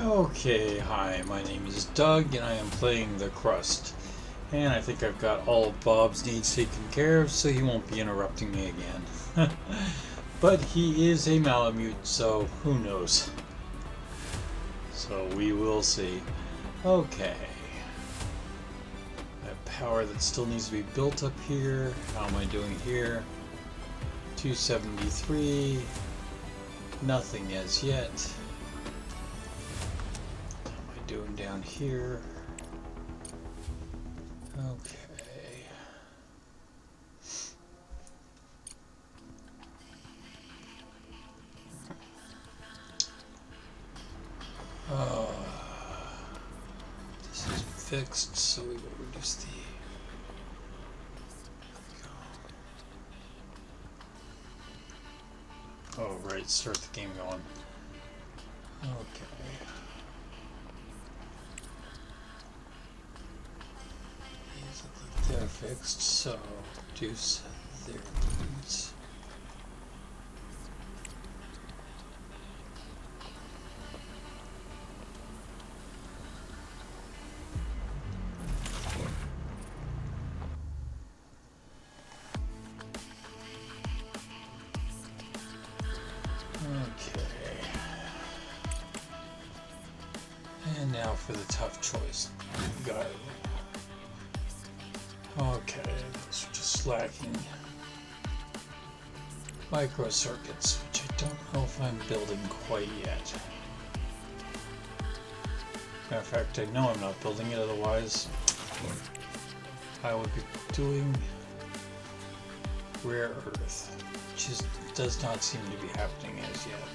Okay, hi, my name is Doug and I am playing the Crust. And I think I've got all of Bob's needs taken care of, so he won't be interrupting me again. But he is a Malamute, so who knows? So we will see. Okay. That power that still needs to be built up here. How am I doing here? 273. Nothing as yet. Doing down here. Okay. Oh, this is fixed, so we will reduce the. Oh, right, start the game going. Okay. These look like they're fixed, so reduce their needs. Okay. And now for the tough choice. Got it. Okay, those are just lacking microcircuits, which I don't know if I'm building quite yet. Matter of fact, I know I'm not building it, otherwise I would be doing rare earth, which does not seem to be happening as yet.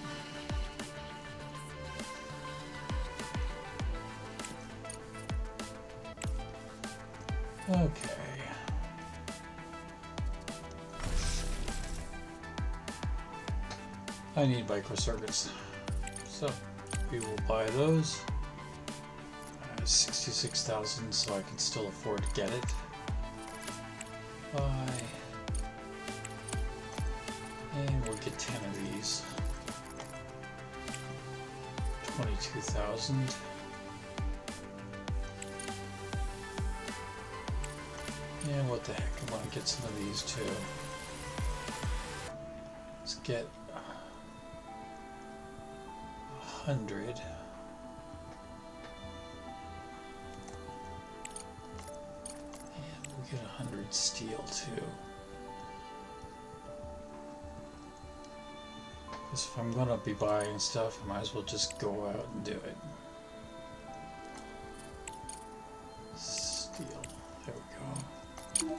Okay. I need microcircuits, so we will buy those. 66,000, so I can still afford to get it. Buy, and we'll get 10 of these. 22,000. And what the heck, I want to get some of these too. Let's get 100. And we'll get 100 steel too. Because if I'm going to be buying stuff, I might as well just go out and do it. Steel. There we go.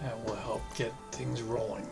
That will help get things rolling.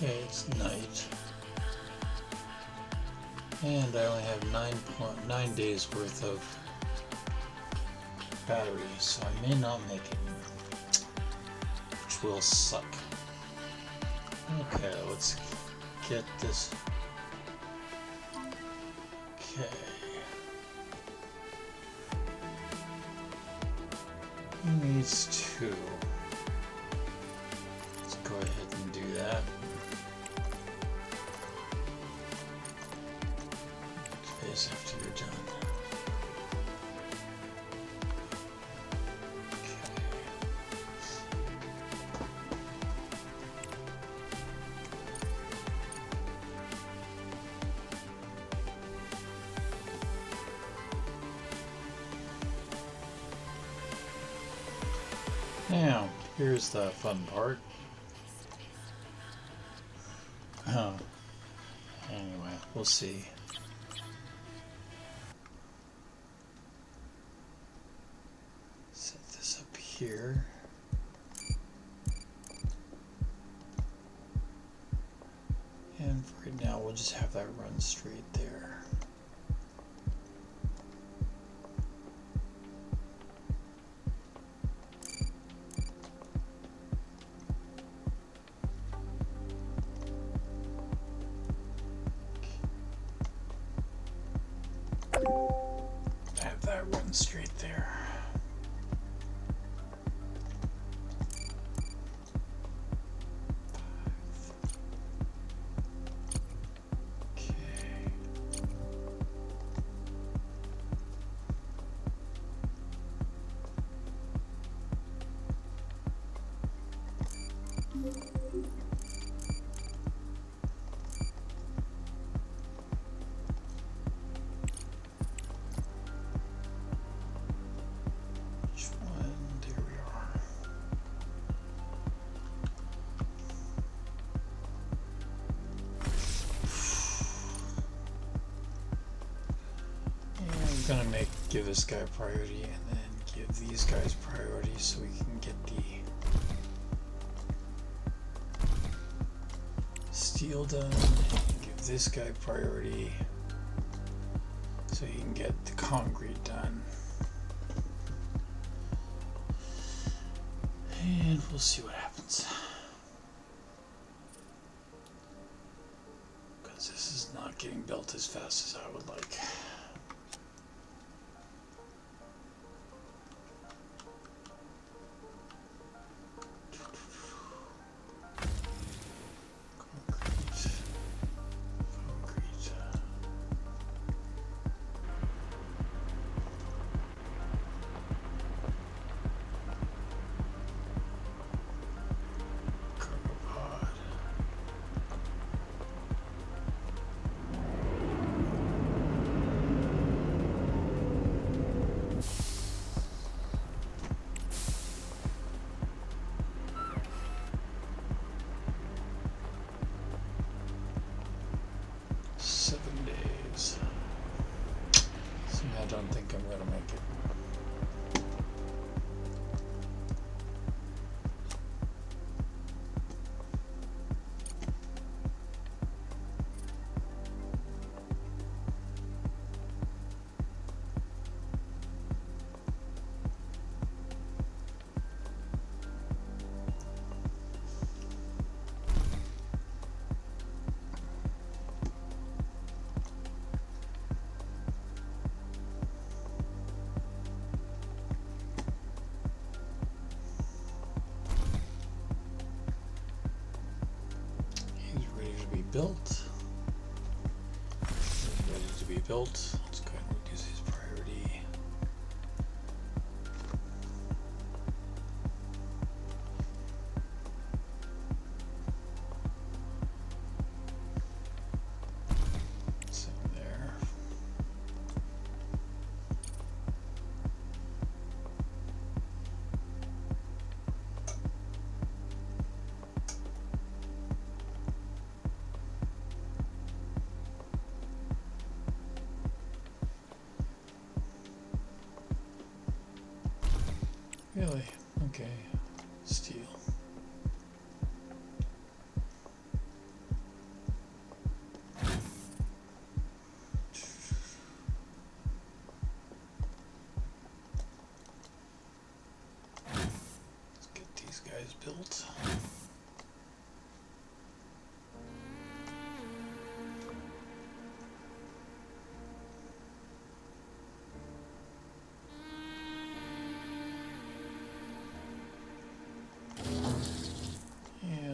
Okay, it's night. And I only have 9 days worth of battery, so I may not make it, which will suck. Okay, let's get this. Okay. He needs 2. Let's go ahead and do that. After you're done. Okay. Now, here's the fun part. Oh. Anyway, we'll see. Here. And For right now, we'll just have that run straight there. Have that run straight there. Gonna give this guy priority and then give these guys priority so we can get the steel done. Give this guy priority so he can get the concrete done. And we'll see what happens. Because this is not getting built as fast as I would like. I don't think I'm gonna make it. Built. Ready to be built. Let's go ahead and reduce his priority. Same there. Really? Okay. Steel. Let's get these guys built.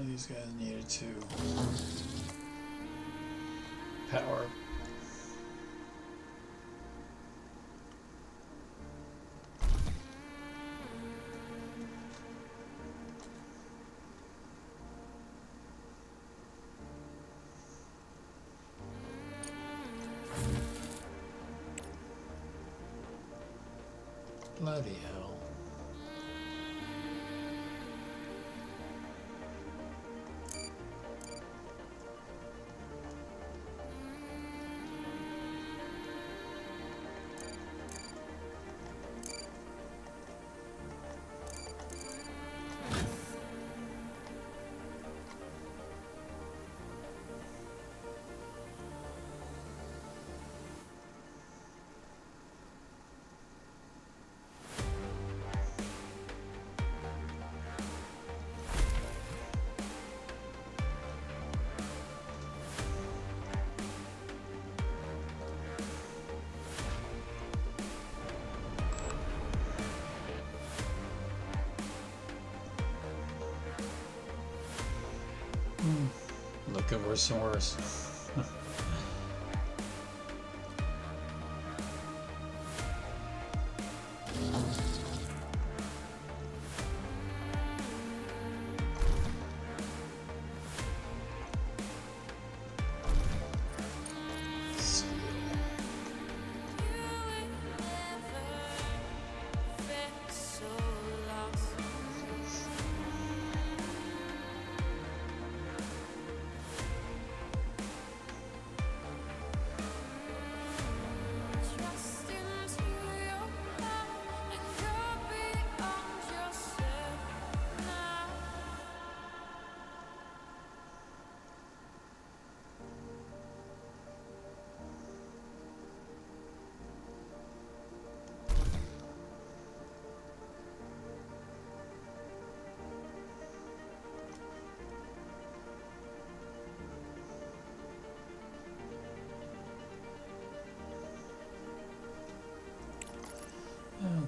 These guys needed to power. Bloody hell. looking worse and worse.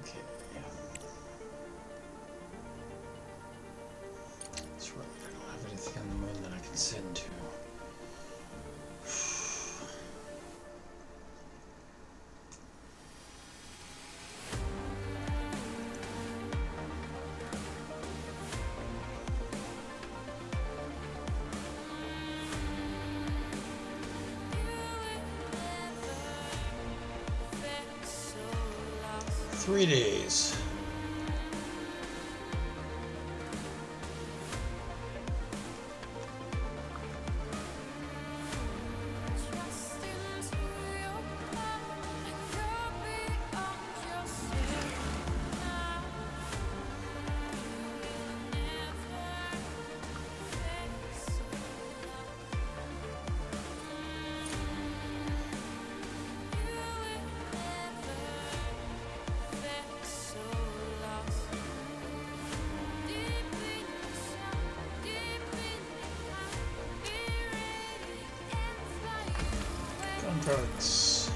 Okay. That's right. I don't have anything on the moon that I can send to. Three days. Contracts.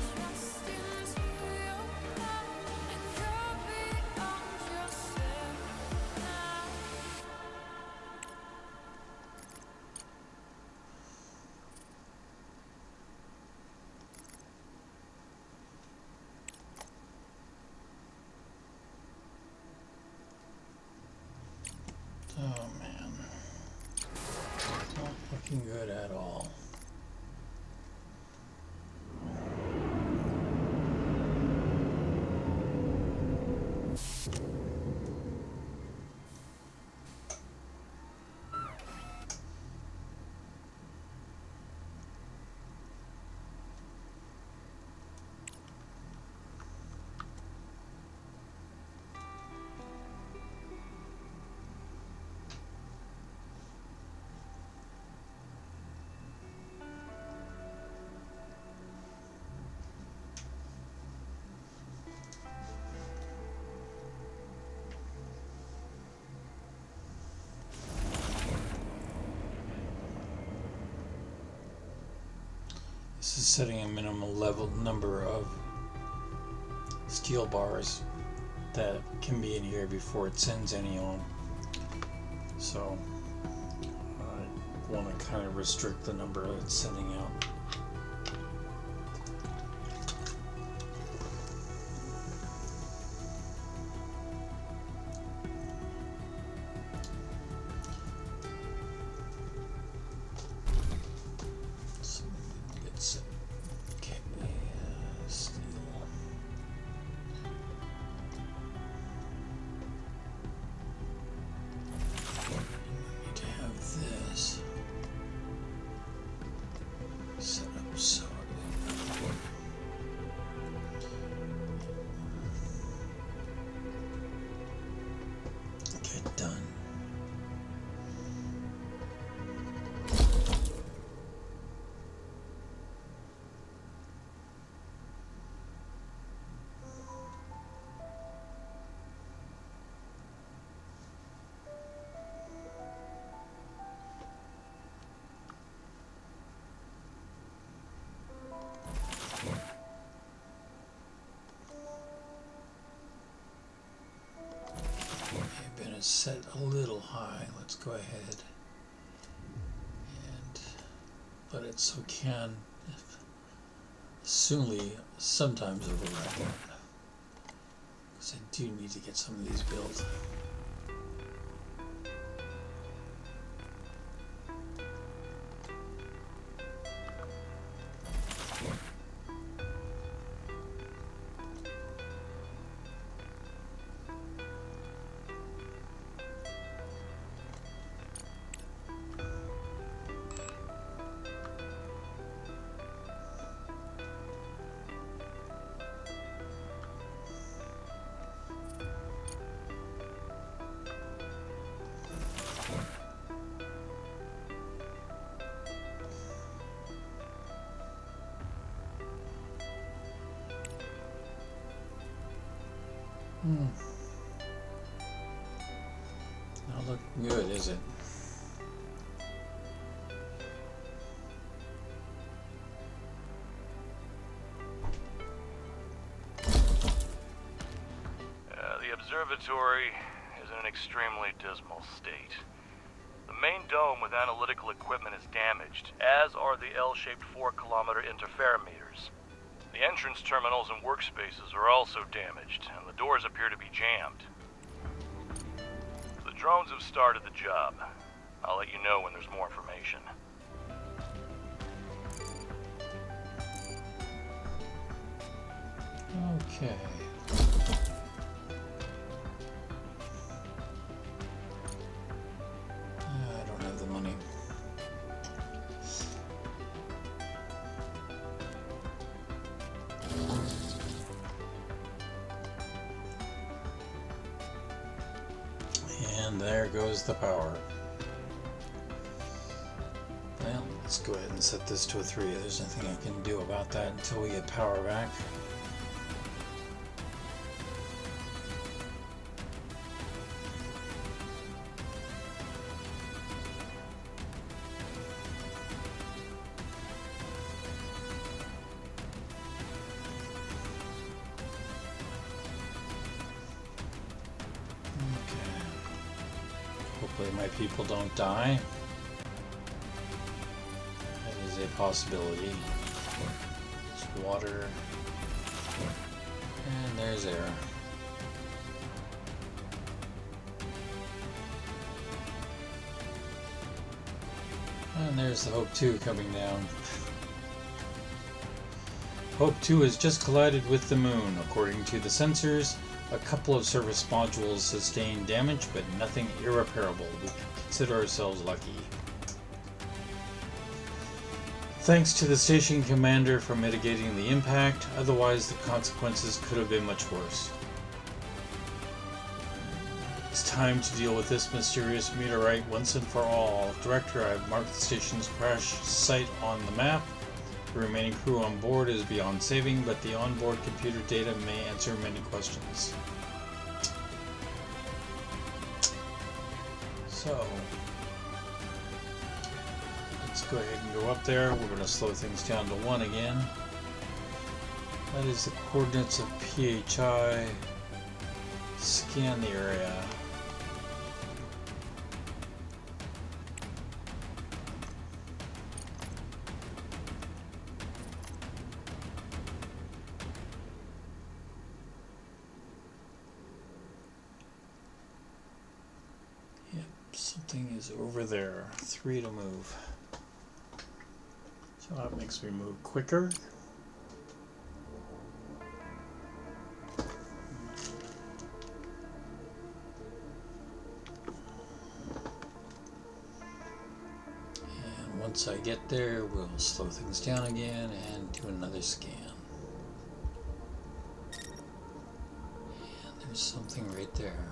Oh man, not looking good at all. This is setting a minimum level number of steel bars that can be in here before it sends any on. So I want to kind of restrict the number it's sending out. Set a little high. Let's go ahead and but it so can sometimes override it. Because I do need to get some of these built. Not looking good, is it? The observatory is in an extremely dismal state. The main dome with analytical equipment is damaged, as are the L-shaped 4-kilometer interferometers. The entrance terminals and workspaces are also damaged, and the doors appear to be jammed. The drones have started the job. I'll let you know when there's more information. Okay. I don't have the money. And there goes the power. Well, let's go ahead and set this to a 3. There's nothing I can do about that until we get power back. Hopefully my people don't die. That is a possibility. There's water. And there's air. And there's the Hope 2 coming down. Hope 2 has just collided with the moon. According to the sensors, a couple of service modules sustained damage, but nothing irreparable. We consider ourselves lucky. Thanks to the station commander for mitigating the impact, otherwise the consequences could have been much worse. It's time to deal with this mysterious meteorite once and for all. Director, I've marked the station's crash site on the map. The remaining crew on board is beyond saving, but the onboard computer data may answer many questions. So, let's go ahead and go up there. We're going to slow things down to 1 again. That is the coordinates of PHI. Scan the area. Something is over there. 3 to move. So that makes me move quicker. And once I get there, we'll slow things down again and do another scan. And there's something right there.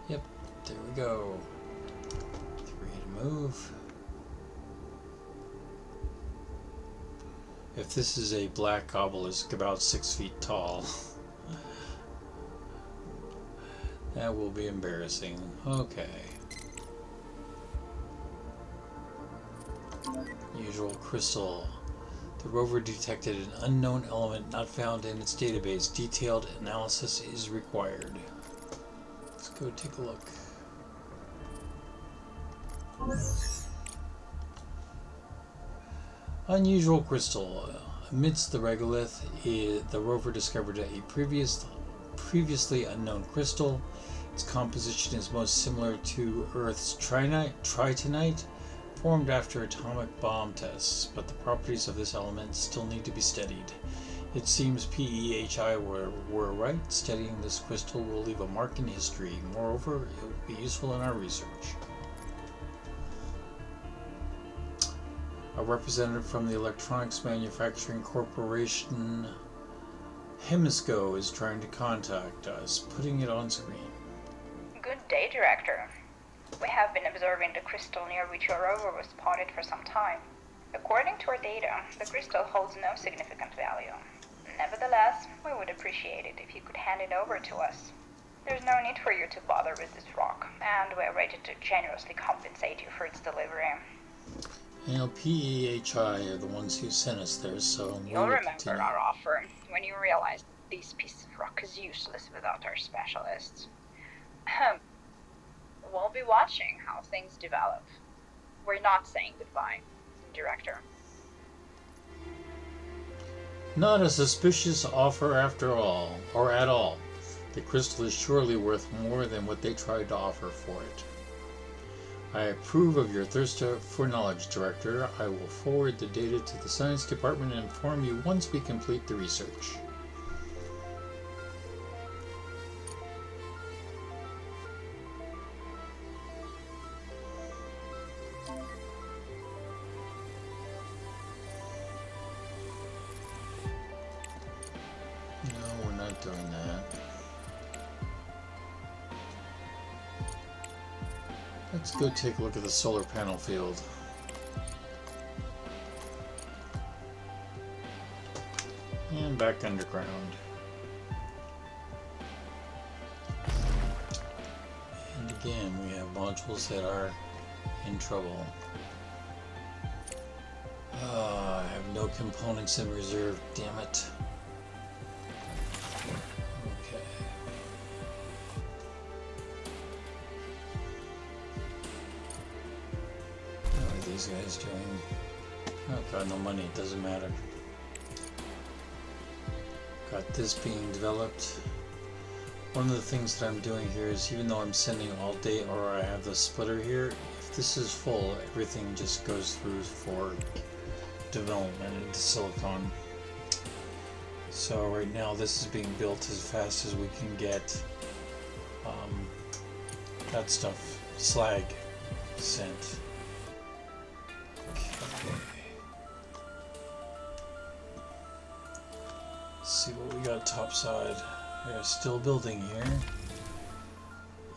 Yep, there we go. 3 to move. If this is a black obelisk about 6 feet tall, that will be embarrassing. Okay. Usual crystal. The rover detected an unknown element not found in its database. Detailed analysis is required. Let's go take a look. Unusual crystal. Amidst the regolith, the rover discovered a previously unknown crystal. Its composition is most similar to Earth's tritonite, formed after atomic bomb tests, but the properties of this element still need to be studied. It seems PEHI were right. Studying this crystal will leave a mark in history. Moreover, it will be useful in our research. A representative from the Electronics Manufacturing Corporation, Hemisco, is trying to contact us, putting it on screen. Good day, Director. We have been observing the crystal near which your rover was spotted for some time. According to our data, the crystal holds no significant value. Nevertheless, we would appreciate it if you could hand it over to us. There's no need for you to bother with this rock, and we're ready to generously compensate you for its delivery. You know, PEHI are the ones who sent us there, so you'll remember our offer when you realize this piece of rock is useless without our specialists. We'll be watching how things develop. We're not saying goodbye, Director. Not a suspicious offer after all, or at all. The crystal is surely worth more than what they tried to offer for it. I approve of your thirst for knowledge, Director. I will forward the data to the Science Department and inform you once we complete the research. No, we're not doing that. Let's go take a look at the solar panel field. And back underground. And again, we have modules that are in trouble. I have no components in reserve, damn it. Okay. How are these guys doing? Oh god, no money, it doesn't matter. Got this being developed. One of the things that I'm doing here is, even though I'm sending all data, or I have the splitter here, if this is full, everything just goes through for development into silicon. So right now this is being built as fast as we can get that stuff, slag, sent. Okay. Let's see what we got topside. We're still building here.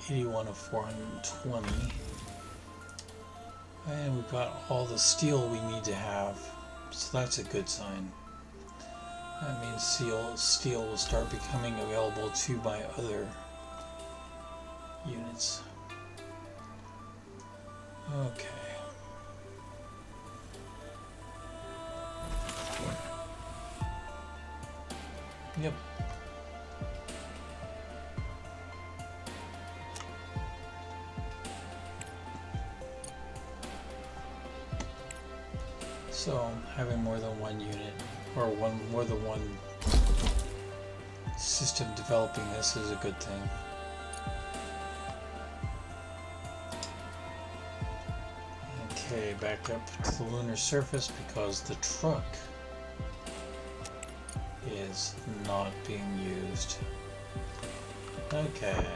81 of 420. And we've got all the steel we need to have. So that's a good sign. That means steel will start becoming available to my other units. Okay. Yep. So having more than one unit, or more than one system developing this is a good thing. Okay, back up to the lunar surface because the truck is not being used. Okay.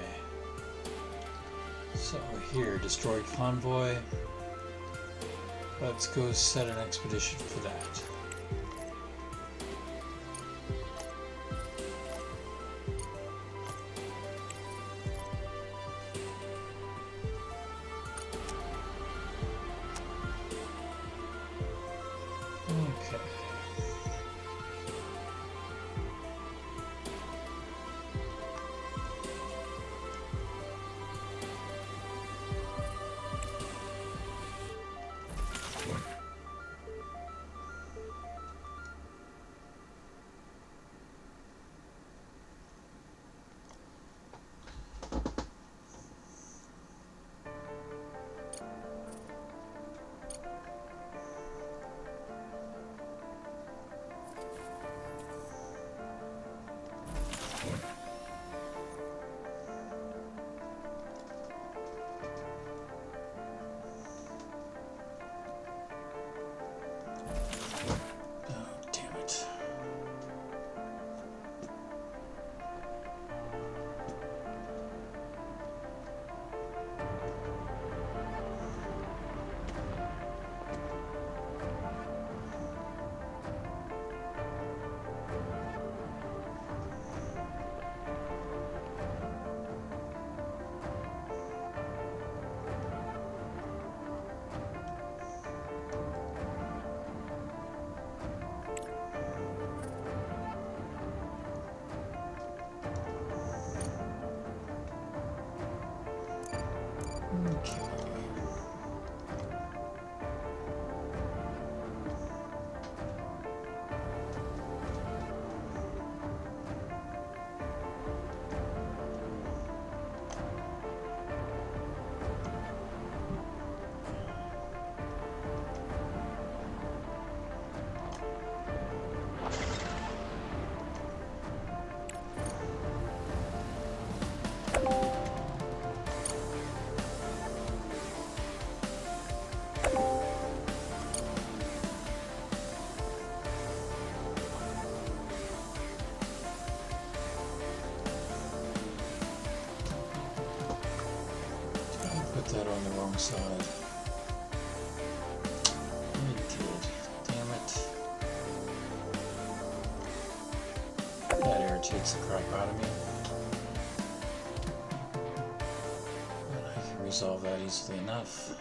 So here, destroy convoy. Let's go set an expedition for that. Okay. on the wrong side. I did. Damn it. That irritates the crap out of me. But I can resolve that easily enough.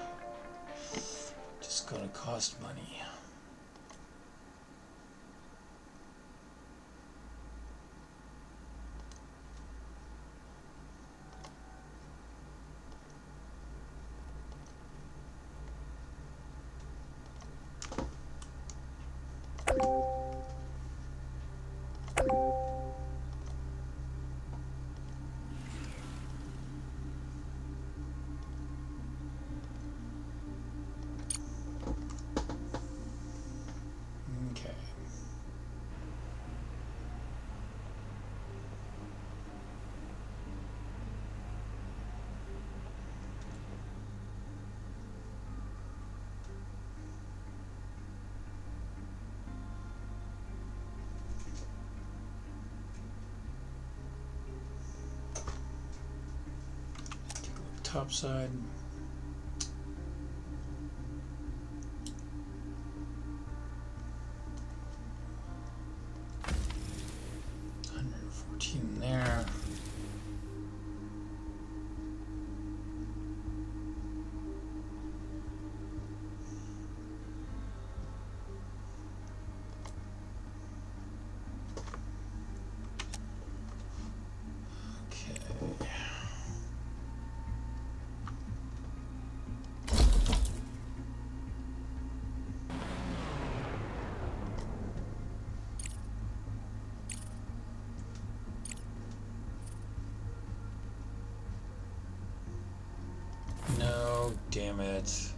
Just gonna cost money. Okay. Top side. There. Okay. No, damn it.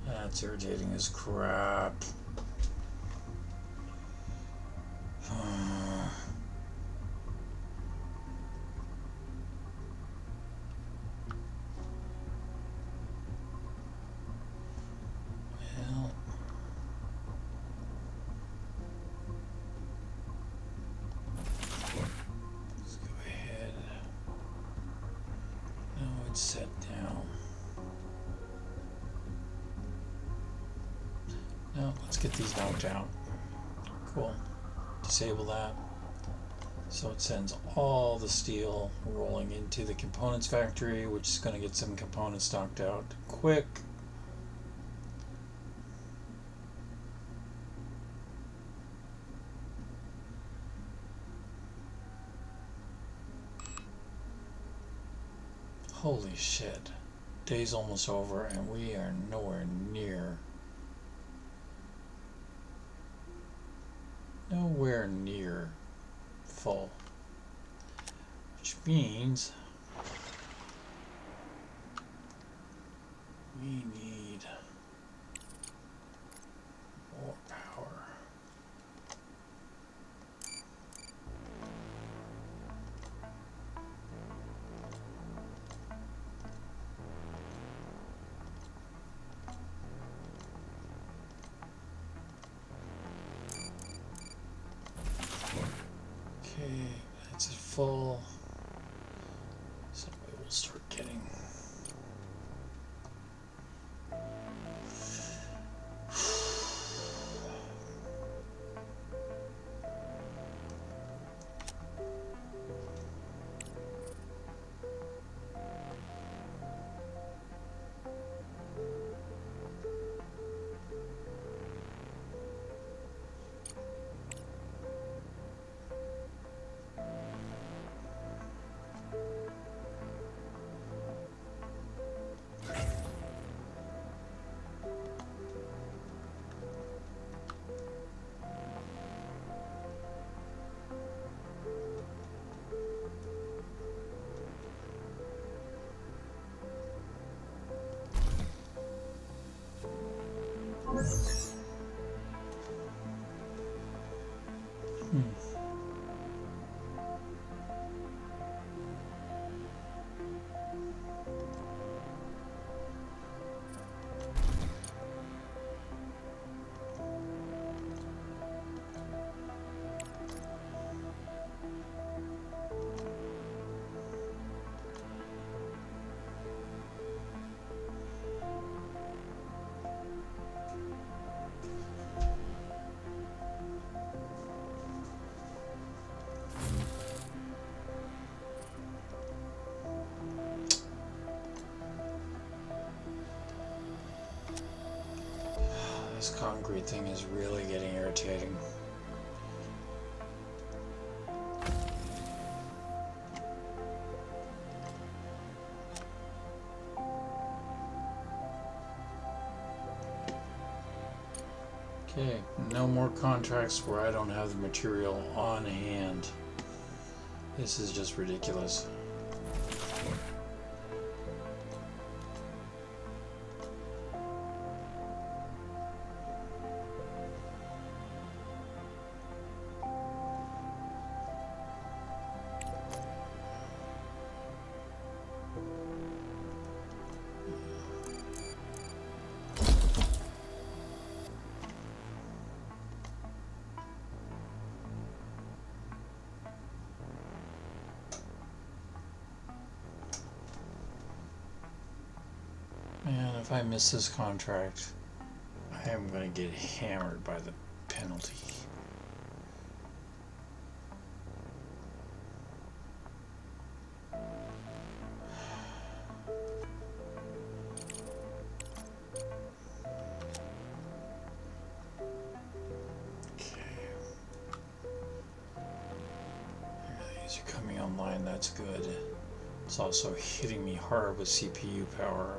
That's irritating as crap. Well, let's go ahead. No, it's set down. No, let's get these knocked out. Cool. Disable that. So it sends all the steel rolling into the components factory, which is going to get some components knocked out quick. Holy shit. Day's almost over and we are nowhere near full, which means we need more power. Okay, that's at full. So we will start getting. This concrete thing is really getting irritating. Okay, no more contracts where I don't have the material on hand. This is just ridiculous. Man, if I miss this contract, I am going to get hammered by the penalty. These are coming online, that's good. It's also hitting me hard with CPU power.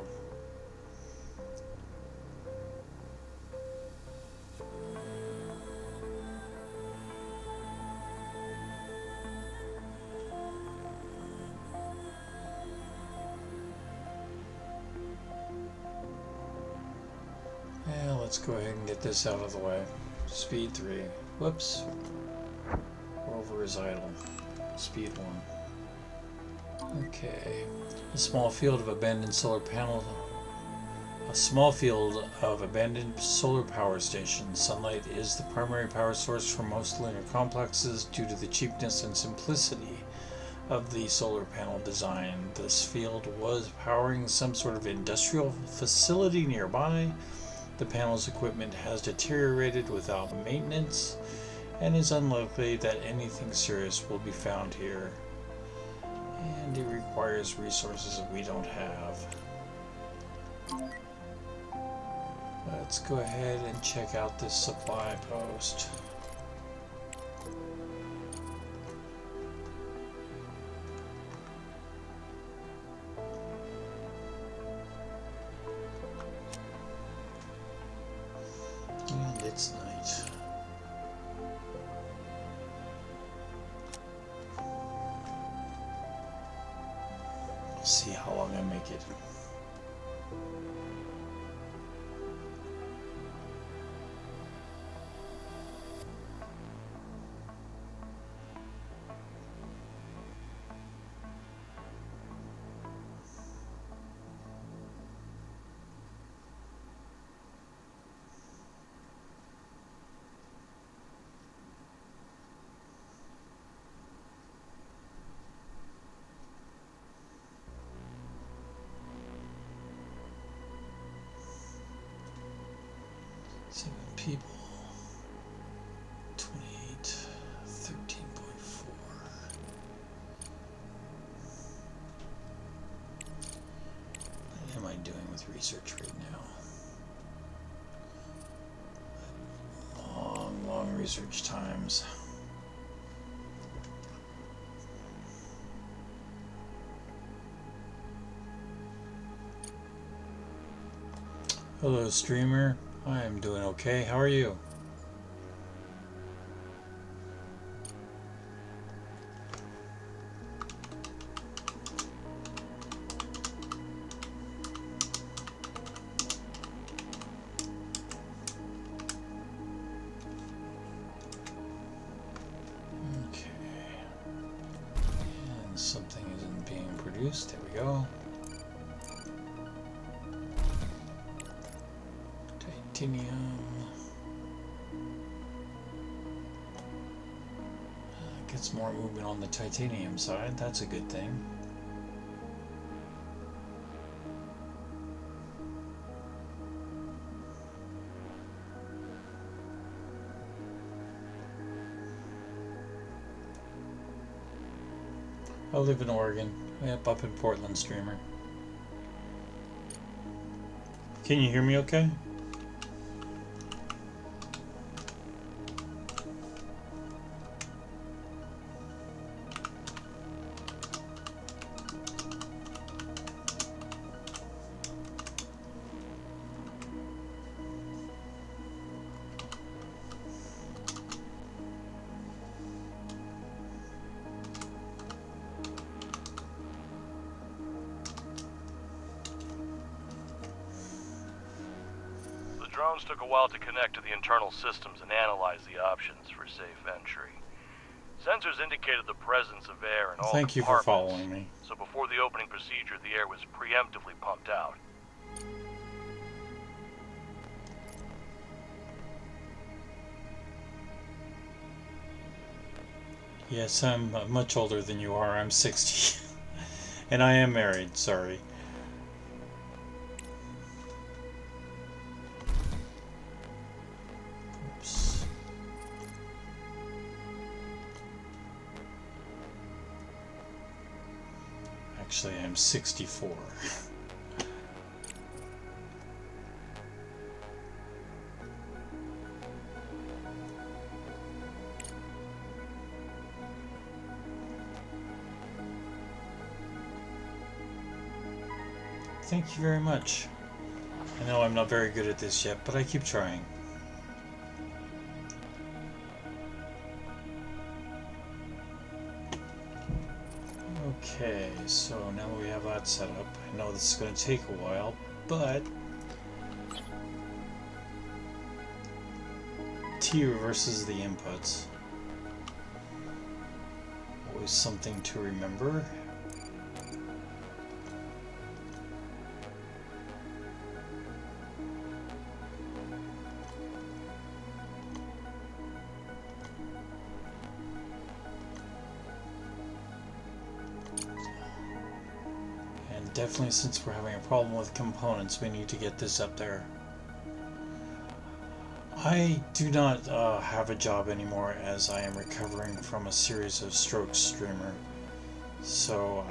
Yeah, let's go ahead and get this out of the way. Speed 3. Whoops. Rover is idle. Speed 1. Okay. A small field of abandoned solar panel. A small field of abandoned solar power stations. Sunlight is the primary power source for most lunar complexes due to the cheapness and simplicity of the solar panel design. This field was powering some sort of industrial facility nearby. The panel's equipment has deteriorated without maintenance, and it's unlikely that anything serious will be found here. And it requires resources that we don't have. Let's go ahead and check out this supply post. And it's night. We'll see how long I make it. Seven people, 28, 13.4. What am I doing with research right now? Long research times. Hello, streamer. I am doing okay. How are you? Okay. And something isn't being produced. There we go. Titanium. Gets more movement on the titanium side. That's a good thing. I live in Oregon. Yep, up in Portland, streamer. Can you hear me okay? drones took a while to connect to the internal systems and analyze the options for safe entry. Sensors indicated the presence of air in all Thank you for compartments, following me. so before the opening procedure, the air was preemptively pumped out. Yes, I'm much older than you are. I'm 60. And I am married, sorry. Oops. Actually, I'm 64. Thank you very much. I know I'm not very good at this yet, but I keep trying. Okay, so now we have that set up. I know this is going to take a while, but T reverses the inputs. Always something to remember. Definitely, since we're having a problem with components, we need to get this up there. I do not have a job anymore, as I am recovering from a series of strokes, streamer. So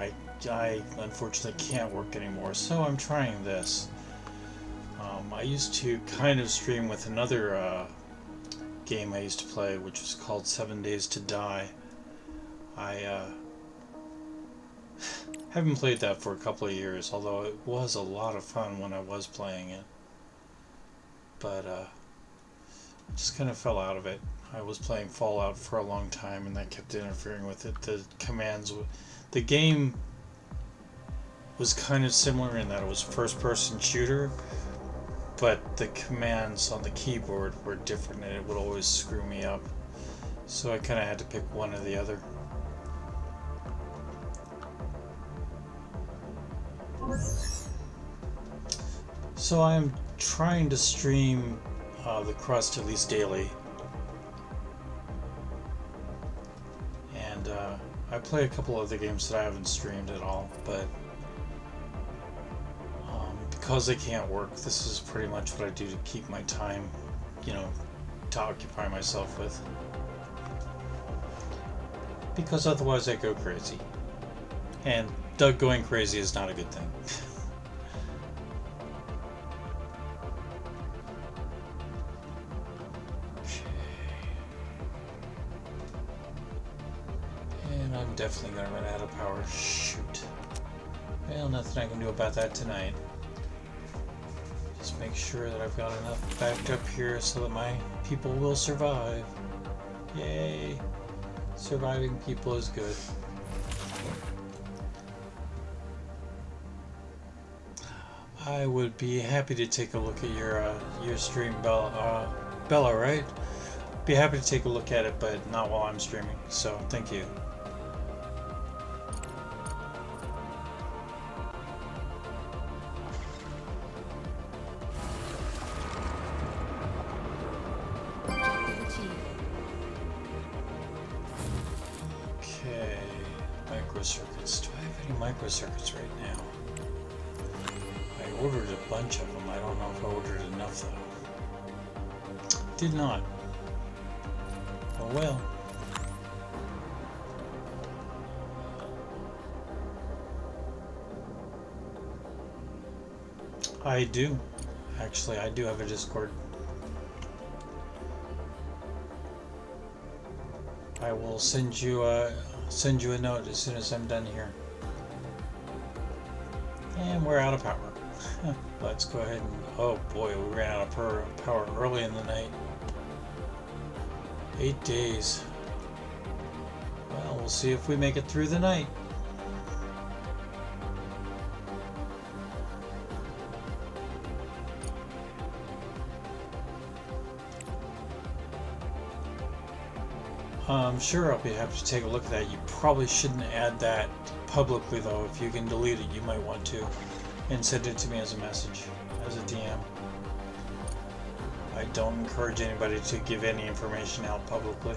I unfortunately can't work anymore, so I'm trying this. I used to kind of stream with another game I used to play, which was called 7 Days to Die. I haven't played that for a couple of years, although it was a lot of fun when I was playing it. But I just kind of fell out of it. I was playing Fallout for a long time, and that kept interfering with it. The commands, the game was kind of similar in that it was first-person shooter, but the commands on the keyboard were different, and it would always screw me up. So I kind of had to pick one or the other. So I am trying to stream the Crust at least daily, and I play a couple other games that I haven't streamed at all, but because I can't work, this is pretty much what I do to keep my time, you know, to occupy myself with, because otherwise I go crazy, and Doug going crazy is not a good thing. Definitely gonna run out of power. Shoot. Well, nothing I can do about that tonight. Just make sure that I've got enough backed up here so that my people will survive. Yay! Surviving people is good. I would be happy to take a look at your stream, Bella. Bella, right? Be happy to take a look at it, but not while I'm streaming. So, thank you. Microcircuits. Do I have any microcircuits right now? I ordered a bunch of them. I don't know if I ordered enough though. Did not. Oh well. I do. Actually, I do have a Discord. I will send you a note as soon as I'm done here. And we're out of power. Let's go ahead and... Oh boy, we ran out of power early in the night. 8 days. Well, we'll see if we make it through the night. Sure, I'll be happy to take a look at that. You probably shouldn't add that publicly, though. If you can delete it, you might want to. And send it to me as a message, as a DM. I don't encourage anybody to give any information out publicly.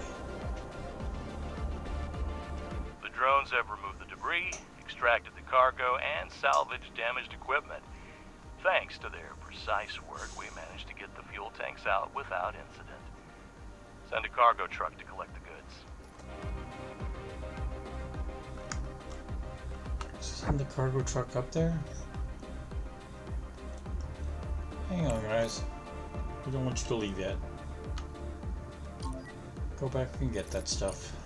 The drones have removed the debris, extracted the cargo, and salvaged damaged equipment. Thanks to their precise work, we managed to get the fuel tanks out without incident. Send a cargo truck to collect the goods. Send the cargo truck up there? Hang on, guys. We don't want you to leave yet. Go back and get that stuff.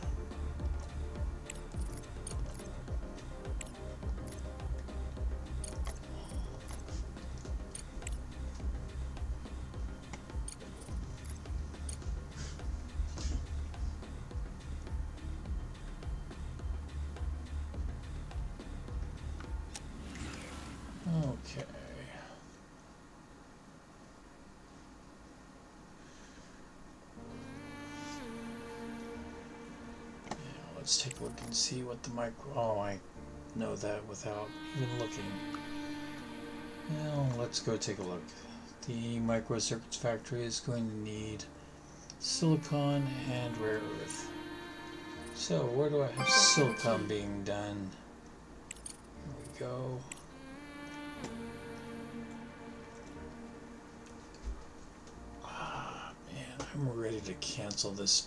Okay. Yeah, let's take a look and see what the micro... Oh, I know that without even looking. Now, let's go take a look. The microcircuits factory is going to need silicon and rare earth. So, where do I have silicon being done? There we go. I'm ready to cancel this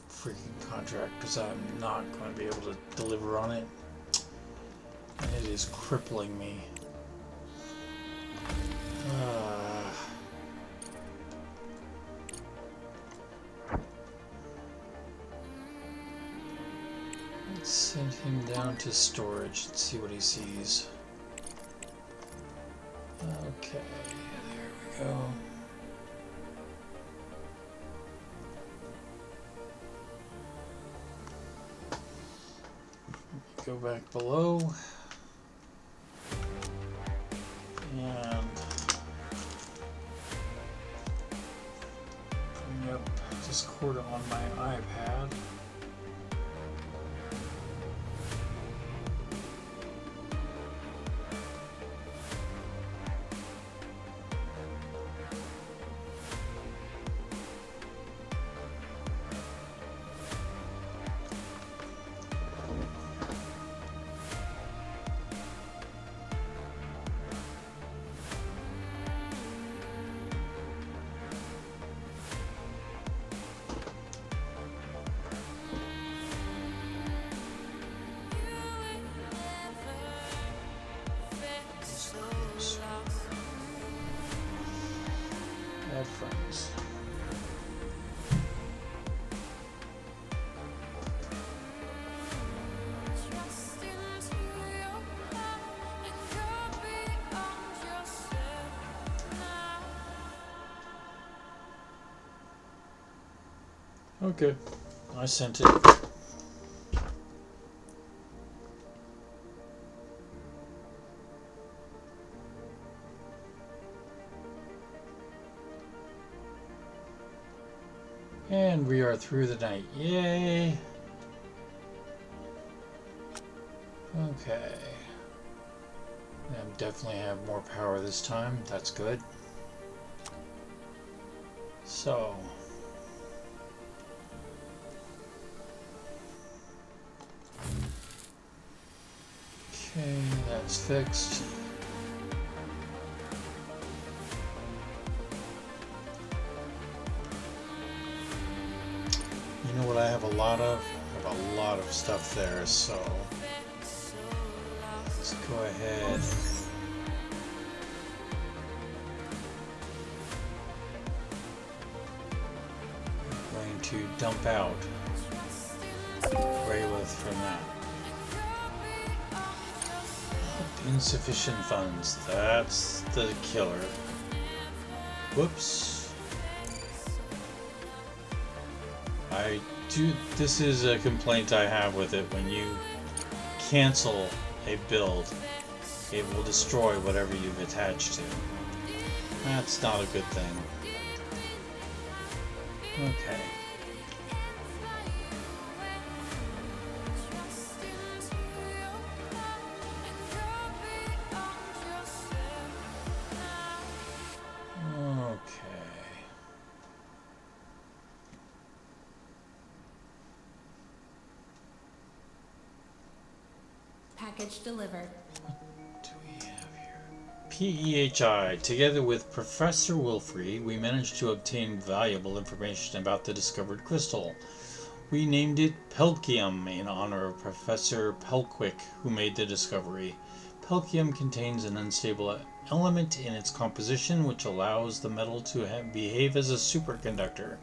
freaking contract because I'm not going to be able to deliver on it. And it is crippling me. Let's send him down to storage and see what he sees. Okay, there we go. Go back below, and bring up Discord on my iPad. Add friends. Okay, I sent it. And we are through the night. Yay! Okay. I definitely have more power this time. That's good. So. Okay, that's fixed. You know what I have a lot of? I have a lot of stuff there, so let's go ahead. I'm going to dump out Raylith from that. Insufficient funds. That's the killer. Whoops. This is a complaint I have with it. When you cancel a build, it will destroy whatever you've attached to. That's not a good thing. Okay. Package delivered. What do we have here? PEHI. Together with Professor Wilfrey, we managed to obtain valuable information about the discovered crystal. We named it Pelkium in honor of Professor Pelquick, who made the discovery. Pelkium contains an unstable element in its composition which allows the metal to behave as a superconductor.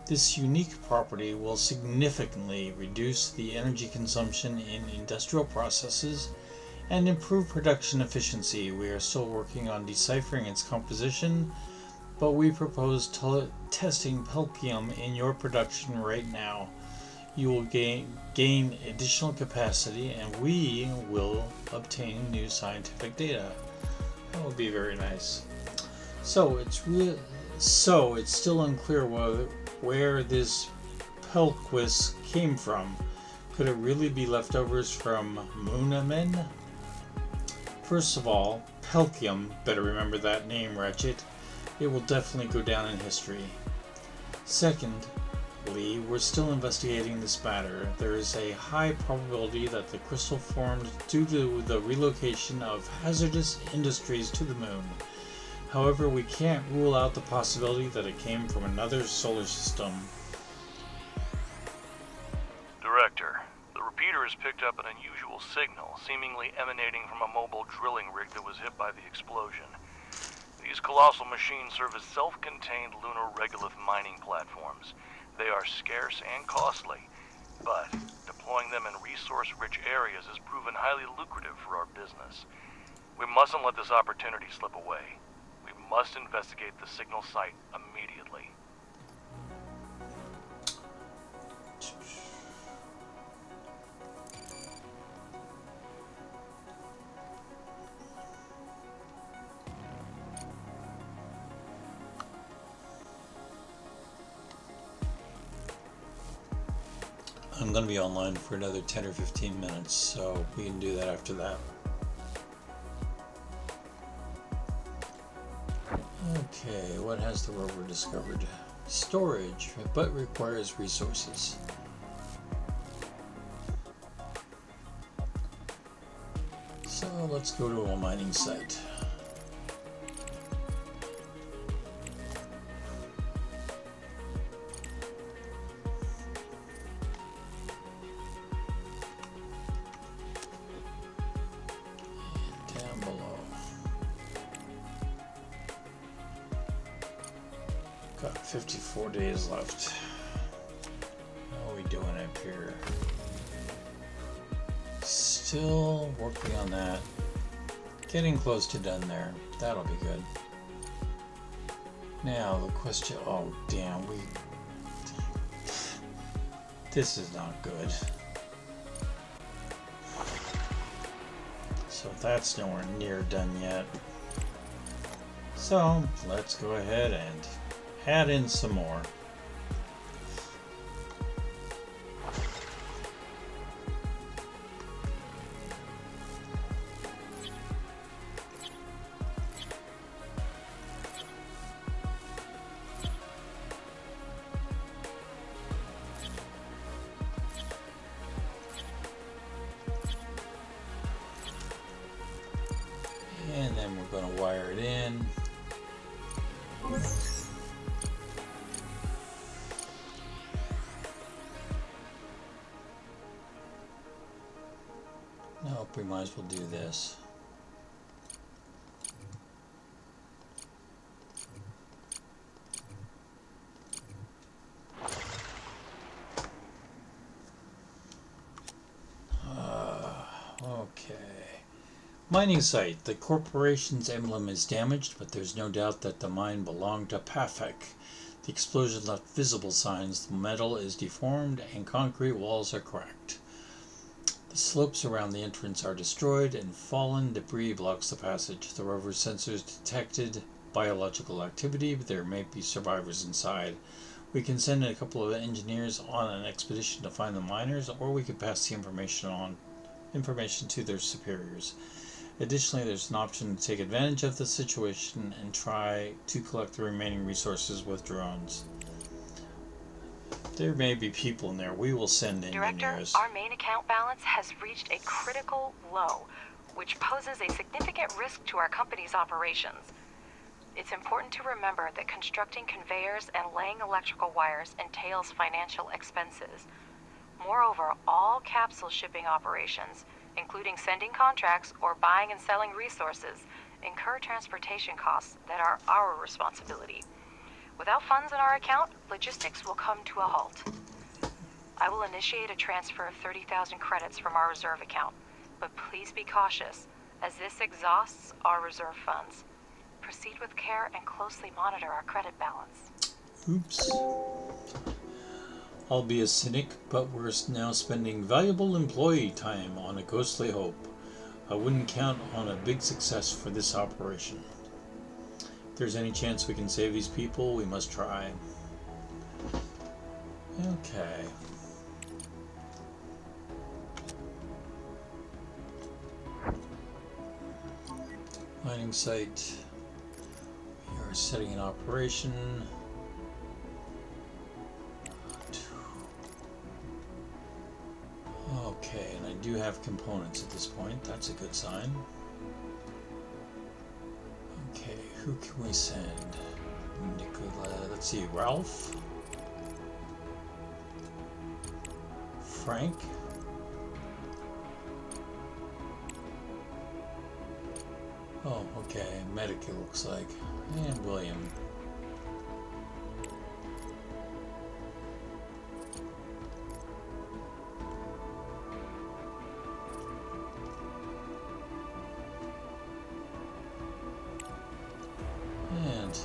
This unique property will significantly reduce the energy consumption in industrial processes and improve production efficiency. We are still working on deciphering its composition, but we propose testing Pelkium in your production right now. You will gain additional capacity, and we will obtain new scientific data. That would be very nice. So it's still unclear where this Pelquis came from. Could it really be leftovers from Moonamen? First of all, Pelkium, better remember that name, Ratchet. It will definitely go down in history. Secondly, we're still investigating this matter. There is a high probability that the crystal formed due to the relocation of hazardous industries to the moon. However, we can't rule out the possibility that it came from another solar system. Director, the repeater has picked up an unusual signal, seemingly emanating from a mobile drilling rig that was hit by the explosion. These colossal machines serve as self-contained lunar regolith mining platforms. They are scarce and costly, but deploying them in resource-rich areas has proven highly lucrative for our business. We mustn't let this opportunity slip away. We must investigate the signal site immediately. I'm going to be online for another 10 or 15 minutes, so we can do that after that. Okay, what has the rover discovered? Storage, but requires resources. So let's go to a mining site. And down below. Got 54 days left. How are we doing up here? Still working on that. Getting close to done there. That'll be good. Now the question, oh damn, this is not good. So that's nowhere near done yet. So let's go ahead and add in some more. And then we're going to wire it in. Nope, we might as well do this. Okay. Mining site. The corporation's emblem is damaged, but there's no doubt that the mine belonged to Pafek. The explosion left visible signs. The metal is deformed and concrete walls are cracked. The slopes around the entrance are destroyed and fallen debris blocks the passage. The rover sensors detected biological activity, but there may be survivors inside. We can send a couple of engineers on an expedition to find the miners, or we could pass the information to their superiors. Additionally, there's an option to take advantage of the situation and try to collect the remaining resources with drones. There may be people in there. We will send Director, engineers. our main account balance has reached a critical low, which poses a significant risk to our company's operations. It's important to remember that constructing conveyors and laying electrical wires entails financial expenses. Moreover, all capsule shipping operations, including sending contracts or buying and selling resources, incur transportation costs that are our responsibility. Without funds in our account, logistics will come to a halt. I will initiate a transfer of 30,000 credits from our reserve account, but please be cautious, as this exhausts our reserve funds. Proceed with care and closely monitor our credit balance. Oops. I'll be a cynic, but we're now spending valuable employee time on a ghostly hope. I wouldn't count on a big success for this operation. If there's any chance we can save these people, we must try. Okay. Mining site. We are setting an operation. Okay, and I do have components at this point. That's a good sign. Okay, who can we send? Nicola, let's see, Ralph? Frank? Oh, okay, Medic it looks like. And William. And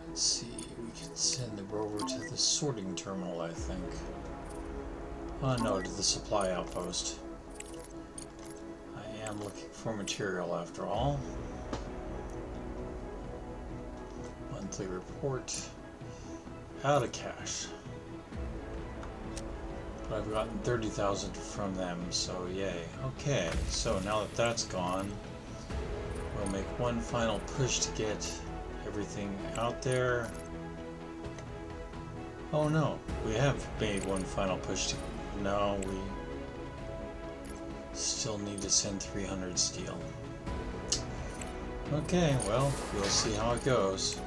let's see, we can send the rover to the sorting terminal, I think. Oh no, to the supply outpost. I am looking for material after all. Monthly report. Out of cash. But I've gotten 30,000 from them, so yay. Okay, so now that that's gone, we'll make one final push to get everything out there. Oh no, we have made one final push to... No, we still need to send 300 steel. Okay, well, we'll see how it goes.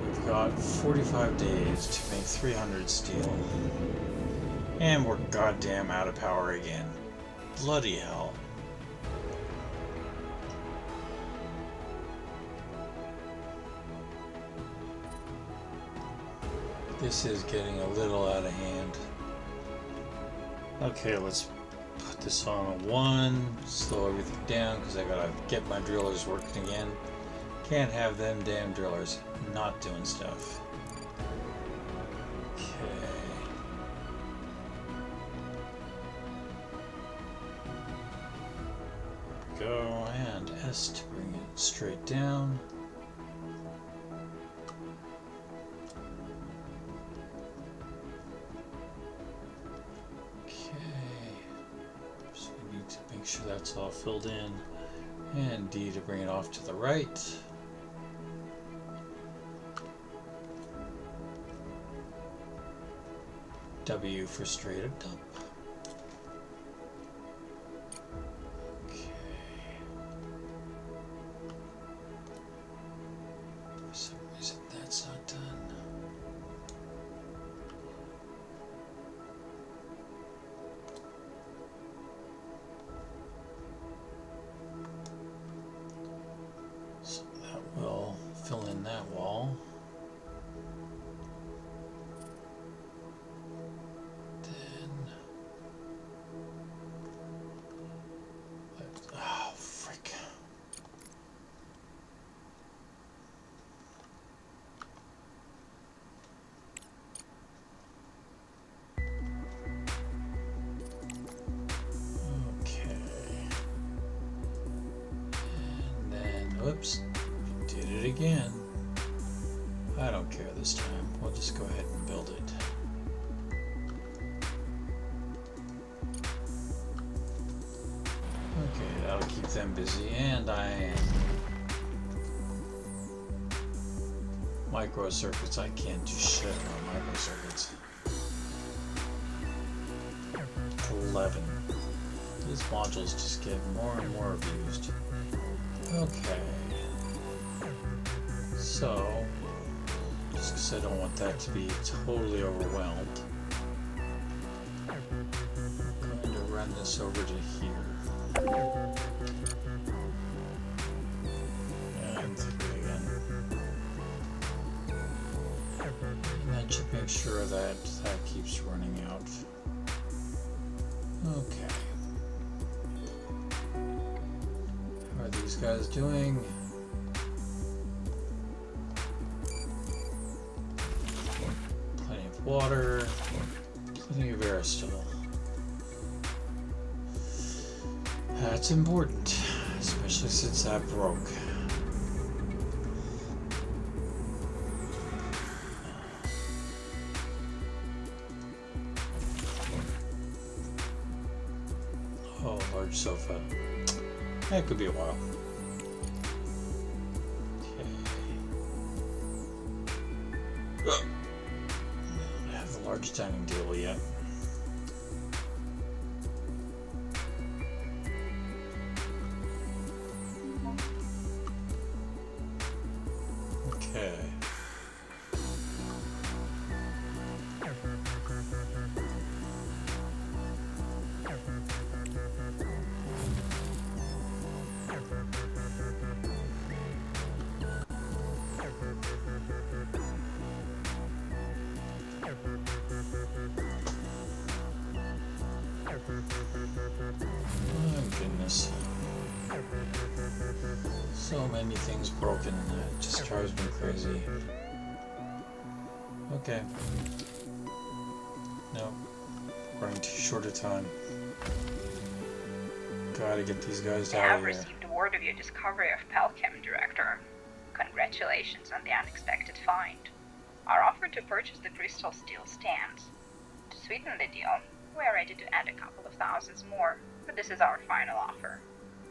We've got 45 days to make 300 steel. And we're goddamn out of power again. Bloody hell. This is getting a little out of hand. Okay, let's put this on a 1, slow everything down because I gotta get my drillers working again. Can't have them damn drillers not doing stuff. Okay. Go, and S to bring it straight down. Make sure that's all filled in, and D to bring it off to the right. W for straight up. Okay. For some reason that's not done. So that will fill in that wall. Then, oh frick. Okay. And then, oops, did it again. I don't care this time. We'll just go ahead and build it. Okay, that'll keep them busy, and I am. Microcircuits, I can't do shit on microcircuits. 11. These modules just get more and more abused. Okay. So, just because I don't want that to be totally overwhelmed, I'm going to run this over to here. And 3 again. And that should make sure that that keeps running out. Okay. How are these guys doing? Plenty of water, plenty of air still. That's important, especially since that broke. Oh, large sofa. That could be a while. Okay. I have the large dining table yet. Okay. Oh goodness. So many things broken, it just drives me crazy. Okay. No. Running too short a time. Gotta get these guys I out have of here. received word of your discovery of Pelchem, Director. Congratulations on the unexpected find. Our offer to purchase the crystal still stands. To sweeten the deal, we are ready to add a couple of thousands more, but this is our final offer.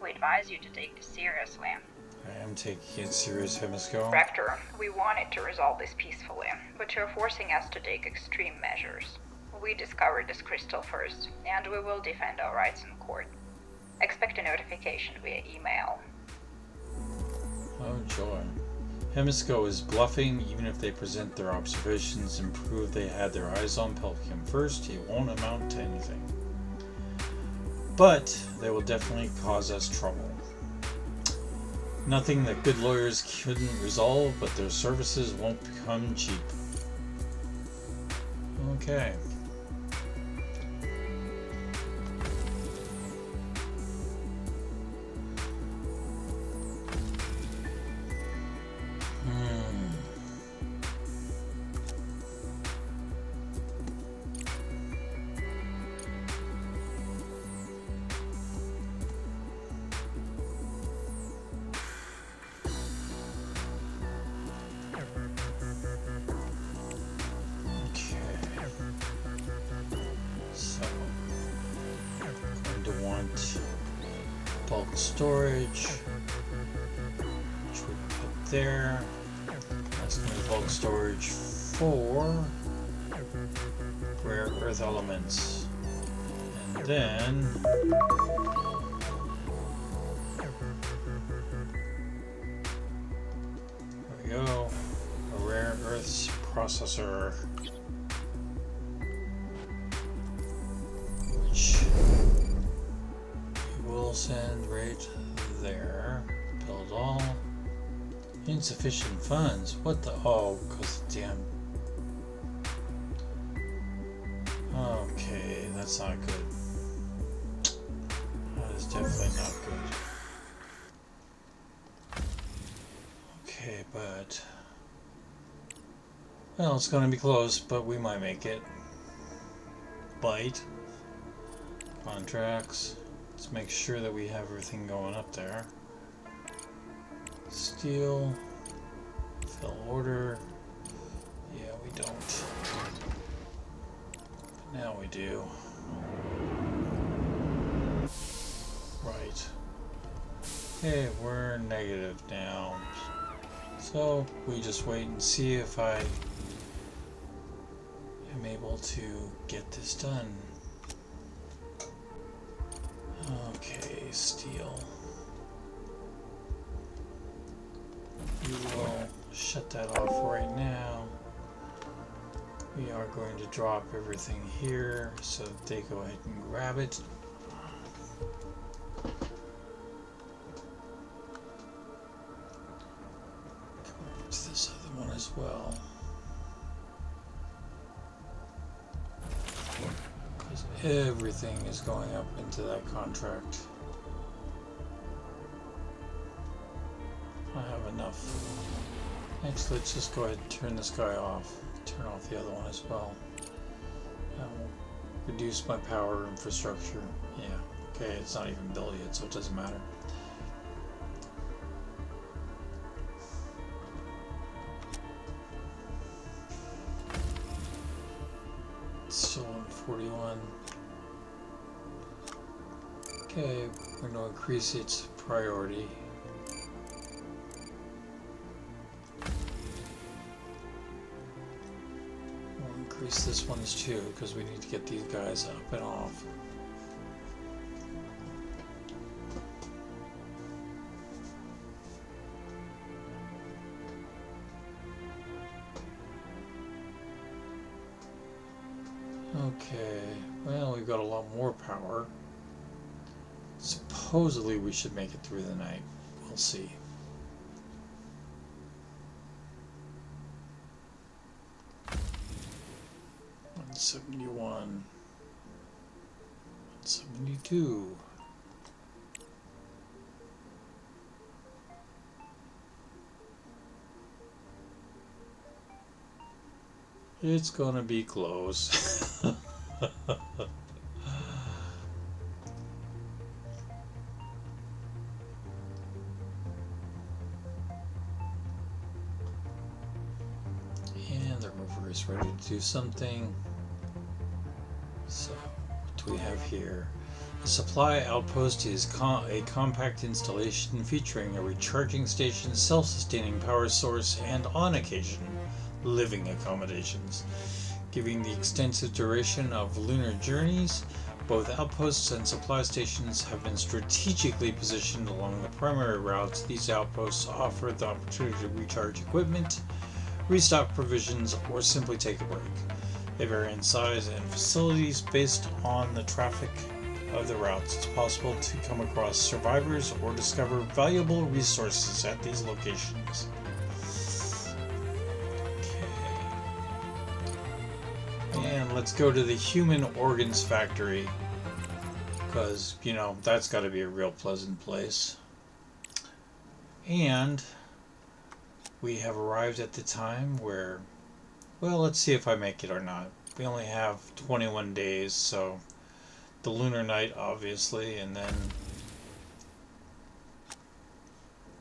We advise you to take this seriously. I am taking it serious, Hemisco. Director, we wanted to resolve this peacefully, but you're forcing us to take extreme measures. We discovered this crystal first, and we will defend our rights in court. Expect a notification via email. Oh joy. Hemisco is bluffing. Even if they present their observations and prove they had their eyes on Pelchem first, it won't amount to anything. But they will definitely cause us trouble. Nothing that good lawyers couldn't resolve, but their services won't become cheap. Okay. Bulk storage, which we put there. That's going to be bulk storage for rare earth elements. And then there we go, a rare earths processor, which we'll send right there. Build all. Insufficient funds. What the? Oh, because damn. Okay, that's not good. That is definitely not good. Okay, but. Well, it's going to be close, but we might make it. Bite. Contracts. Let's make sure that we have everything going up there. Steel. Fill order. Yeah, we don't. But now we do. Right. Okay, we're negative now. So we just wait and see if I am able to get this done. Okay, steel. We will shut that off right now. We are going to drop everything here so that they go ahead and grab it. Come over to this other one as well. Because everything is going up into that contract. I have enough. Actually, let's just go ahead and turn this guy off. Turn off the other one as well. That will reduce my power infrastructure. Yeah, okay, it's not even built yet, so it doesn't matter. It's still on 41. Okay, we're going to increase its priority. Increase this one's too, because we need to get these guys up and off. Okay, well, we've got a lot more power. Supposedly we should make it through the night. We'll see. $171, $172. It's gonna be close. And the rover is ready to do something. So, what do we have here? A supply outpost is a compact installation featuring a recharging station, self-sustaining power source, and, on occasion, living accommodations. Given the extensive duration of lunar journeys, both outposts and supply stations have been strategically positioned along the primary routes. These outposts offer the opportunity to recharge equipment, restock provisions, or simply take a break. They vary in size and facilities based on the traffic of the routes. It's possible to come across survivors or discover valuable resources at these locations. Okay. And let's go to the human organs factory, because, you know, that's got to be a real pleasant place. And we have arrived at the time where, well, let's see if I make it or not. We only have 21 days, so the lunar night, obviously, and then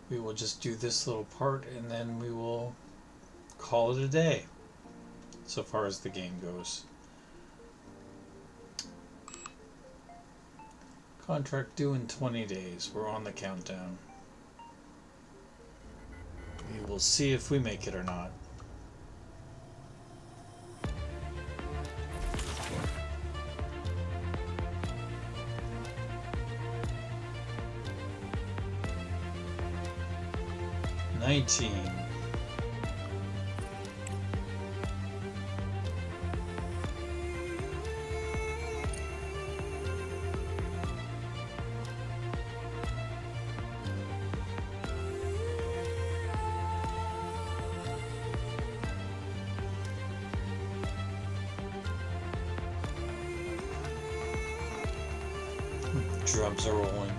we will just do this little part, and then we will call it a day, so far as the game goes. Contract due in 20 days. We're on the countdown. We will see if we make it or not. $19. Drums are rolling.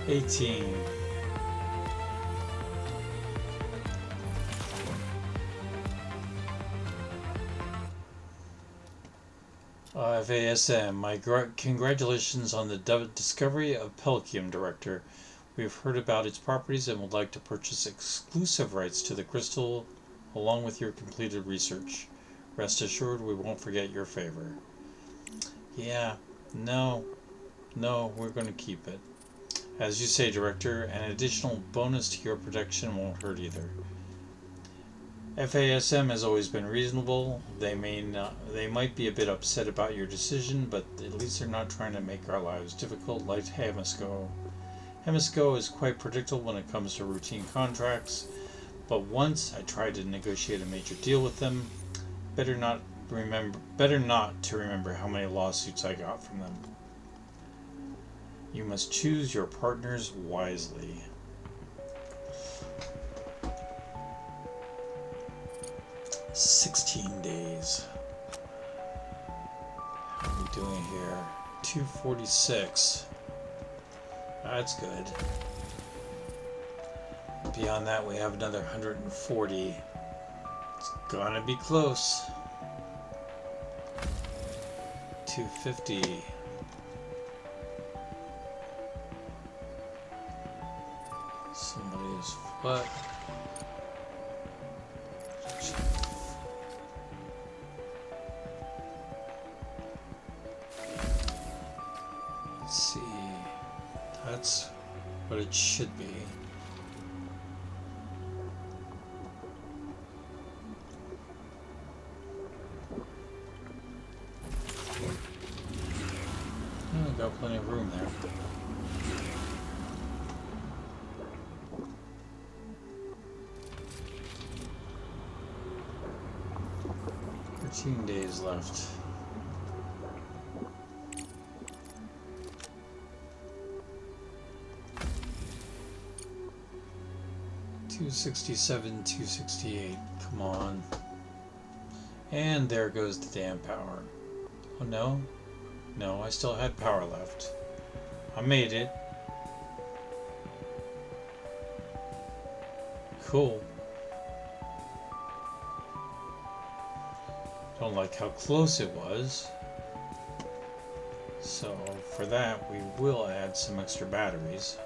18. FASM, my congratulations on the discovery of Pelkium, Director. We have heard about its properties and would like to purchase exclusive rights to the crystal along with your completed research. Rest assured we won't forget your favor. Yeah, no, we're going to keep it. As you say, Director, an additional bonus to your protection won't hurt either. FASM has always been reasonable. They might be a bit upset about your decision, but at least they're not trying to make our lives difficult like Hamisco. Hamisco is quite predictable when it comes to routine contracts, but once I tried to negotiate a major deal with them, better not to remember how many lawsuits I got from them. You must choose your partners wisely. "16 days. How are we doing here? 246. That's good. Beyond that, we have another 140. It's gonna be close. 250. Somebody's foot. Let's see. That's what it should be. Oh, got plenty of room there. Days left. $267, $268. Come on. And there goes the damn power. Oh no? No, I still had power left. I made it. Cool. Don't like how close it was. So for that we will add some extra batteries.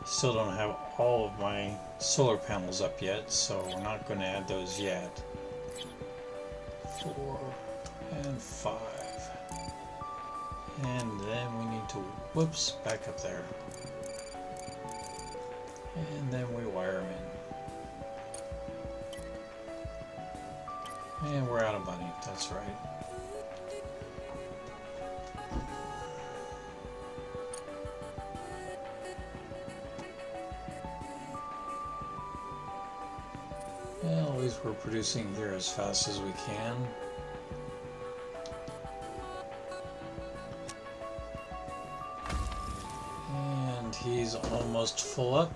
Still don't have all of my solar panels up yet, so we're not going to add those yet. 4 and 5. And then we need to, whoops, back up there. And then we wire them in. And we're out of money, that's right. Well, at least we're producing here as fast as we can. And he's almost full up.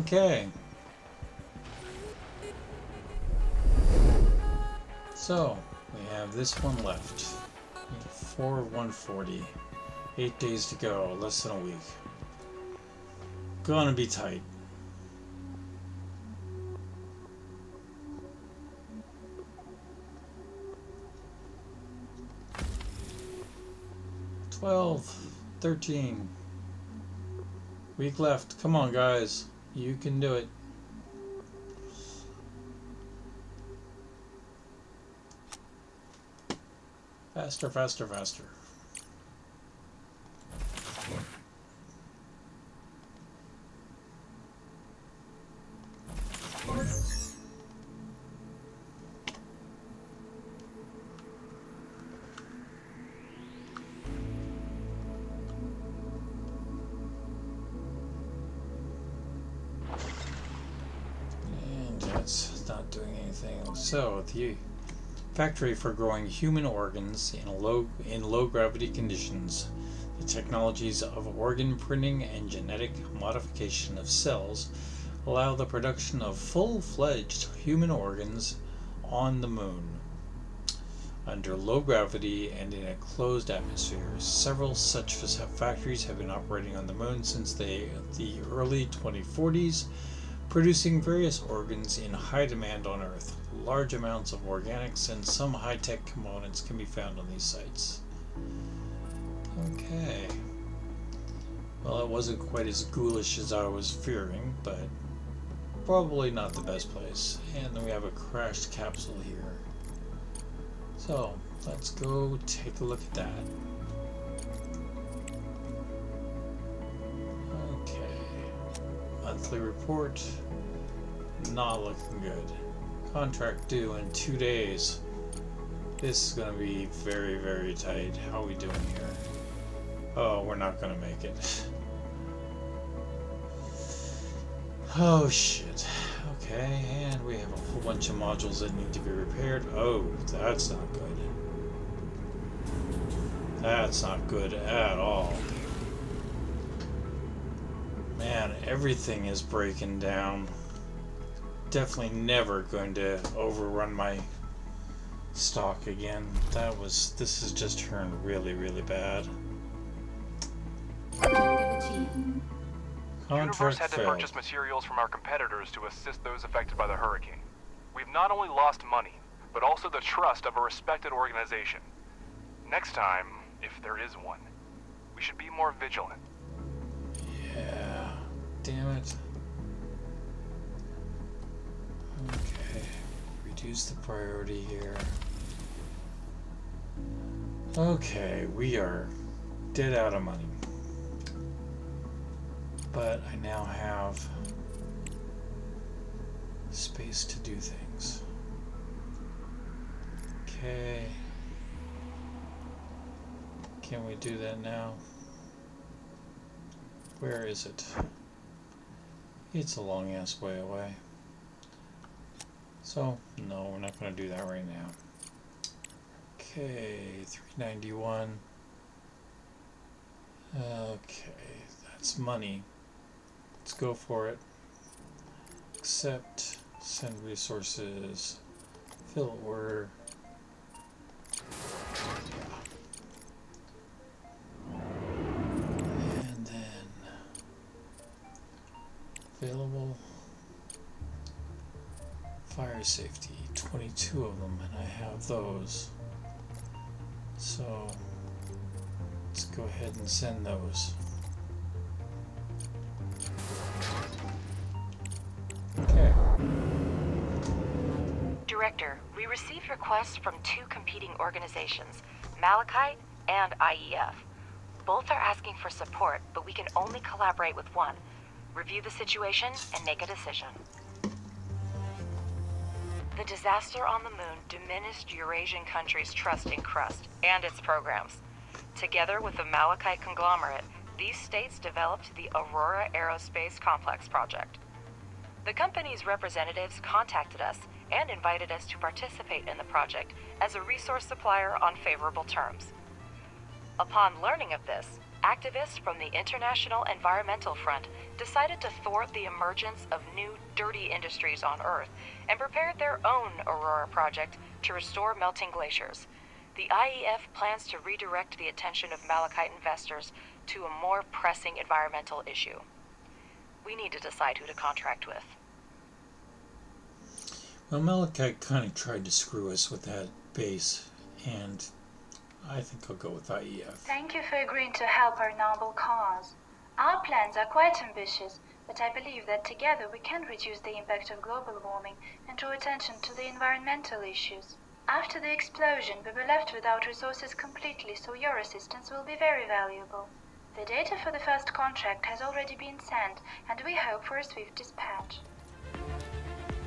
Okay. So, we have this one left. 4 of 140. 8 days to go, less than a week. Gonna be tight. $12, $13. Week left. Come on, guys. You can do it. Faster, faster, faster. Not doing anything. So the factory for growing human organs in low gravity conditions. The technologies of organ printing and genetic modification of cells allow the production of full-fledged human organs on the moon under low gravity and in a closed atmosphere. Several such factories have been operating on the moon since the early 2040s, producing various organs in high demand on Earth. Large amounts of organics and some high-tech components can be found on these sites. Okay. Well, it wasn't quite as ghoulish as I was fearing, but probably not the best place. And then we have a crashed capsule here. So, let's go take a look at that. Okay. Monthly report. Not looking good. Contract due in 2 days. This is going to be very, very tight. How are we doing here? Oh, we're not going to make it. Oh, shit. Okay, and we have a whole bunch of modules that need to be repaired. Oh, that's not good. That's not good at all. Man, everything is breaking down. Definitely never going to overrun my stock again. This has just turned really, really bad. Universe Contract had to failed. purchase materials from our competitors to assist those affected by the hurricane. We've not only lost money, but also the trust of a respected organization. Next time, if there is one, we should be more vigilant. Yeah. Damn it. Okay. Reduce the priority here. Okay, we are dead out of money. But I now have space to do things. Okay. Can we do that now? Where is it? It's a long ass way away. So, no, we're not going to do that right now. Okay, 391. Okay, that's money. Let's go for it. Accept, send resources, fill order. And then available fire safety, 22 of them, and I have those. So let's go ahead and send those. Okay. Director, we received requests from 2 competing organizations, Malachite and IEF. Both are asking for support, but we can only collaborate with one. Review the situation and make a decision. The disaster on the moon diminished Eurasian countries' trust in Crust and its programs. Together with the Malachite conglomerate, these states developed the Aurora Aerospace Complex project. The company's representatives contacted us and invited us to participate in the project as a resource supplier on favorable terms. Upon learning of this, activists from the International Environmental Front decided to thwart the emergence of new dirty industries on Earth and prepared their own Aurora project to restore melting glaciers. The IEF plans to redirect the attention of Malachite investors to a more pressing environmental issue. We need to decide who to contract with. Well, Malachite kind of tried to screw us with that base, and I think I'll go with IEF. Thank you for agreeing to help our noble cause. Our plans are quite ambitious, but I believe that together we can reduce the impact of global warming and draw attention to the environmental issues. After the explosion, we were left without resources completely, so your assistance will be very valuable. The data for the first contract has already been sent, and we hope for a swift dispatch.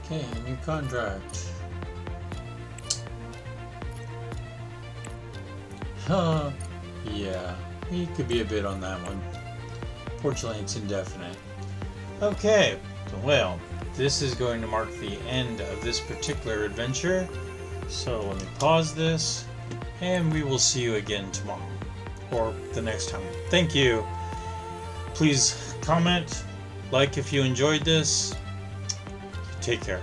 Okay, new contract. Yeah, we could be a bit on that one. Fortunately, it's indefinite. Okay, well, this is going to mark the end of this particular adventure. So let me pause this, and we will see you again tomorrow, or the next time. Thank you. Please comment, like if you enjoyed this. Take care.